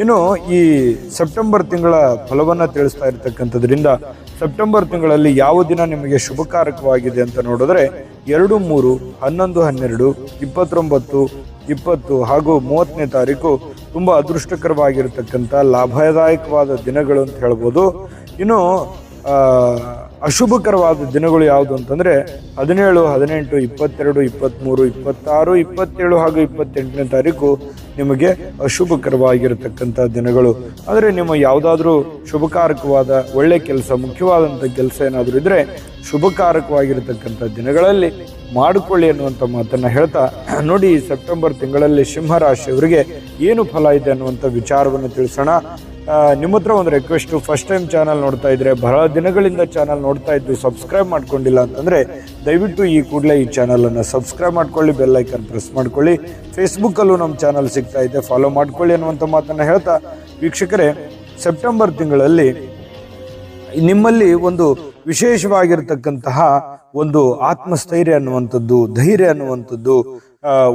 ಇನ್ನು ಈ ಸೆಪ್ಟೆಂಬರ್ ತಿಂಗಳ ಫಲವನ್ನು ತಿಳಿಸ್ತಾ ಇರತಕ್ಕಂಥದ್ರಿಂದ ಸೆಪ್ಟೆಂಬರ್ ತಿಂಗಳಲ್ಲಿ ಯಾವ ದಿನ ನಿಮಗೆ ಶುಭಕಾರಕವಾಗಿದೆ ಅಂತ ನೋಡಿದ್ರೆ 2, 3, 11, 12, 29, 20 ಹಾಗೂ 30ನೇ ತಾರೀಕು ತುಂಬ ಅದೃಷ್ಟಕರವಾಗಿರತಕ್ಕಂಥ ಲಾಭದಾಯಕವಾದ ದಿನಗಳು ಅಂತ ಹೇಳ್ಬೋದು. ಇನ್ನು ಅಶುಭಕರವಾದ ದಿನಗಳು ಯಾವುದು ಅಂತಂದರೆ 17, 18, 22, 23, 26, 27 ಹಾಗೂ 28ನೇ ತಾರೀಕು ನಿಮಗೆ ಅಶುಭಕರವಾಗಿರತಕ್ಕಂಥ ದಿನಗಳು. ಅಂದರೆ ನಿಮ್ಮ ಯಾವುದಾದ್ರೂ ಶುಭಕಾರಕವಾದ ಒಳ್ಳೆ ಕೆಲಸ, ಮುಖ್ಯವಾದಂಥ ಕೆಲಸ ಏನಾದರೂ ಇದ್ದರೆ ಶುಭಕಾರಕವಾಗಿರತಕ್ಕಂಥ ದಿನಗಳಲ್ಲಿ ಮಾಡಿಕೊಳ್ಳಿ ಅನ್ನುವಂಥ ಮಾತನ್ನು ಹೇಳ್ತಾ ನೋಡಿ, ಈ ಸೆಪ್ಟೆಂಬರ್ ತಿಂಗಳಲ್ಲಿ ಸಿಂಹರಾಶಿಯವರಿಗೆ ಏನು ಫಲ ಇದೆ ಅನ್ನುವಂಥ ವಿಚಾರವನ್ನು ತಿಳಿಸೋಣ. ನಿಮ್ಮ ಹತ್ರ ಒಂದು ರಿಕ್ವೆಸ್ಟು, ಫಸ್ಟ್ ಟೈಮ್ ಚಾನಲ್ ನೋಡ್ತಾ ಇದ್ರೆ, ಬಹಳ ದಿನಗಳಿಂದ ಚಾನಲ್ ನೋಡ್ತಾ ಇದ್ದು ಸಬ್ಸ್ಕ್ರೈಬ್ ಮಾಡ್ಕೊಂಡಿಲ್ಲ ಅಂತಂದರೆ ದಯವಿಟ್ಟು ಈ ಕೂಡಲೇ ಈ ಚಾನಲನ್ನು ಸಬ್ಸ್ಕ್ರೈಬ್ ಮಾಡ್ಕೊಳ್ಳಿ, ಬೆಲ್ ಐಕನ್ ಪ್ರೆಸ್ ಮಾಡ್ಕೊಳ್ಳಿ. ಫೇಸ್ಬುಕ್ಕಲ್ಲೂ ನಮ್ಮ ಚಾನಲ್ ಸಿಗ್ತಾ ಇದೆ, ಫಾಲೋ ಮಾಡ್ಕೊಳ್ಳಿ ಅನ್ನುವಂಥ ಮಾತನ್ನು ಹೇಳ್ತಾ, ವೀಕ್ಷಕರೇ, ಸೆಪ್ಟೆಂಬರ್ ತಿಂಗಳಲ್ಲಿ ನಿಮ್ಮಲ್ಲಿ ಒಂದು ವಿಶೇಷವಾಗಿರ್ತಕ್ಕಂತಹ ಒಂದು ಆತ್ಮಸ್ಥೈರ್ಯ ಅನ್ನುವಂಥದ್ದು, ಧೈರ್ಯ ಅನ್ನುವಂಥದ್ದು,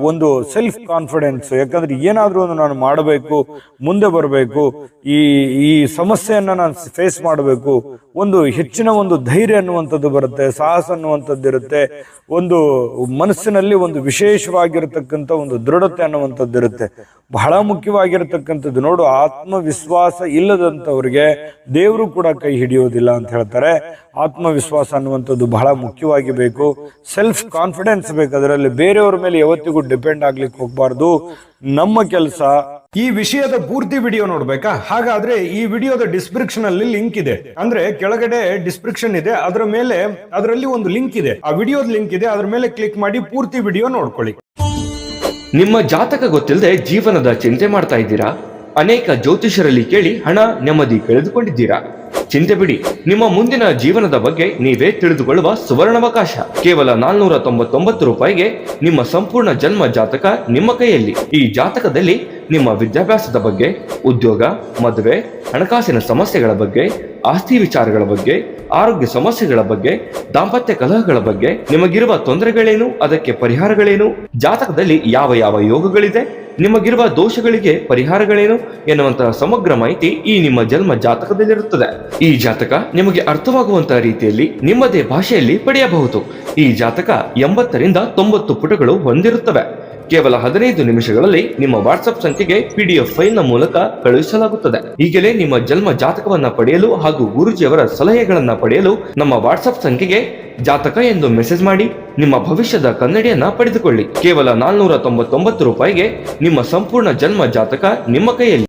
ಒಂದು ಸೆಲ್ಫ್ ಕಾನ್ಫಿಡೆನ್ಸ್. ಯಾಕಂದ್ರೆ ಏನಾದರೂ ಒಂದು ನಾನು ಮಾಡಬೇಕು, ಮುಂದೆ ಬರಬೇಕು, ಈ ಸಮಸ್ಯೆಯನ್ನು ನಾನು ಫೇಸ್ ಮಾಡಬೇಕು, ಒಂದು ಹೆಚ್ಚಿನ ಒಂದು ಧೈರ್ಯ ಅನ್ನುವಂಥದ್ದು ಬರುತ್ತೆ, ಸಾಹಸ ಅನ್ನುವಂಥದ್ದು ಇರುತ್ತೆ, ಒಂದು ಮನಸ್ಸಿನಲ್ಲಿ ಒಂದು ವಿಶೇಷವಾಗಿರತಕ್ಕಂಥ ಒಂದು ದೃಢತೆ ಅನ್ನುವಂಥದ್ದು ಇರುತ್ತೆ. ಬಹಳ ಮುಖ್ಯವಾಗಿರತಕ್ಕಂಥದ್ದು ನೋಡು, ಆತ್ಮವಿಶ್ವಾಸ ಇಲ್ಲದಂಥವ್ರಿಗೆ ದೇವರು ಕೂಡ ಕೈ ಹಿಡಿಯೋದಿಲ್ಲ ಅಂತ ಹೇಳ್ತಾರೆ. ಆತ್ಮವಿಶ್ವಾಸ ಅನ್ನುವಂಥದ್ದು ಬಹಳ ಮುಖ್ಯವಾಗಿ ಬೇಕು. ಸೆಲ್ಫ್ ಕಾನ್ಫಿಡೆನ್ಸ್ ಬೇಕು. ಅದರಲ್ಲಿ ಬೇರೆಯವ್ರ ಮೇಲೆ ಯಾವತ್ತಿಗೂ ಡಿಪೆಂಡ್ ಆಗ್ಲಿಕ್ಕೆ ಹೋಗಬಾರ್ದು. ನಮ್ಮ ಕೆಲಸ. ಈ ವಿಷಯದ ಪೂರ್ತಿ ವಿಡಿಯೋ ನೋಡ್ಬೇಕಾ? ಹಾಗಾದ್ರೆ ಈ ವಿಡಿಯೋದ ಡಿಸ್ಕ್ರಿಪ್ಷನ್ ಅಲ್ಲಿ ಲಿಂಕ್ ಇದೆ, ಅಂದ್ರೆ ಕೆಳಗಡೆ ಡಿಸ್ಕ್ರಿಪ್ಷನ್ ಇದೆ, ಅದರಲ್ಲಿ ಒಂದು ಲಿಂಕ್ ಇದೆ, ಆ ವಿಡಿಯೋದ ಲಿಂಕ್ ಇದೆ, ಅದ್ರ ಮೇಲೆ ಕ್ಲಿಕ್ ಮಾಡಿ ಪೂರ್ತಿ ವಿಡಿಯೋ ನೋಡ್ಕೊಳ್ಳಿ. ನಿಮ್ಮ ಜಾತಕ ಗೊತ್ತಿಲ್ಲದೆ ಜೀವನದ ಚಿಂತೆ ಮಾಡ್ತಾ ಇದ್ದೀರಾ? ಅನೇಕ ಜ್ಯೋತಿಷರಲ್ಲಿ ಕೇಳಿ ಹಣ, ನೆಮ್ಮದಿ ಕಳೆದುಕೊಂಡಿದ್ದೀರಾ? ಚಿಂತೆ ಬಿಡಿ, ನಿಮ್ಮ ಮುಂದಿನ ಜೀವನದ ಬಗ್ಗೆ ನೀವೇ ತಿಳಿದುಕೊಳ್ಳುವ ಸುವರ್ಣಾವಕಾಶ. ಕೇವಲ 499 ರೂಪಾಯಿಗೆ ನಿಮ್ಮ ಸಂಪೂರ್ಣ ಜನ್ಮ ಜಾತಕ ನಿಮ್ಮ ಕೈಯಲ್ಲಿ. ಈ ಜಾತಕದಲ್ಲಿ ನಿಮ್ಮ ವಿದ್ಯಾಭ್ಯಾಸದ ಬಗ್ಗೆ, ಉದ್ಯೋಗ, ಮದುವೆ, ಹಣಕಾಸಿನ ಸಮಸ್ಯೆಗಳ ಬಗ್ಗೆ, ಆಸ್ತಿ ವಿಚಾರಗಳ ಬಗ್ಗೆ, ಆರೋಗ್ಯ ಸಮಸ್ಯೆಗಳ ಬಗ್ಗೆ, ದಾಂಪತ್ಯ ಕಲಹಗಳ ಬಗ್ಗೆ, ನಿಮಗಿರುವ ತೊಂದರೆಗಳೇನು, ಅದಕ್ಕೆ ಪರಿಹಾರಗಳೇನು, ಜಾತಕದಲ್ಲಿ ಯಾವ ಯಾವ ಯೋಗಗಳಿದೆ, ನಿಮಗಿರುವ ದೋಷಗಳಿಗೆ ಪರಿಹಾರಗಳೇನು ಎನ್ನುವಂತಹ ಸಮಗ್ರ ಮಾಹಿತಿ ಈ ನಿಮ್ಮ ಜನ್ಮ ಜಾತಕದಲ್ಲಿರುತ್ತದೆ. ಈ ಜಾತಕ ನಿಮಗೆ ಅರ್ಥವಾಗುವಂತಹ ರೀತಿಯಲ್ಲಿ ನಿಮ್ಮದೇ ಭಾಷೆಯಲ್ಲಿ ಪಡೆಯಬಹುದು. ಈ ಜಾತಕ 80ರಿಂದ 90 ಪುಟಗಳು ಹೊಂದಿರುತ್ತವೆ. ಕೇವಲ 15 ನಿಮಿಷಗಳಲ್ಲಿ ನಿಮ್ಮ ವಾಟ್ಸ್ಆಪ್ ಸಂಖ್ಯೆಗೆ PDF ಫೈಲ್ ನ ಮೂಲಕ ಕಳುಹಿಸಲಾಗುತ್ತದೆ. ಈಗಲೇ ನಿಮ್ಮ ಜನ್ಮ ಜಾತಕವನ್ನ ಪಡೆಯಲು ಹಾಗೂ ಗುರುಜಿಯವರ ಸಲಹೆಗಳನ್ನ ಪಡೆಯಲು ನಮ್ಮ ವಾಟ್ಸ್ಆಪ್ ಸಂಖ್ಯೆಗೆ ಜಾತಕ ಎಂದು ಮೆಸೇಜ್ ಮಾಡಿ ನಿಮ್ಮ ಭವಿಷ್ಯದ ಕನ್ನಡಿಯನ್ನ ಪಡೆದುಕೊಳ್ಳಿ. ಕೇವಲ 499 ರೂಪಾಯಿಗೆ ನಿಮ್ಮ ಸಂಪೂರ್ಣ ಜನ್ಮ ಜಾತಕ ನಿಮ್ಮ ಕೈಯಲ್ಲಿ.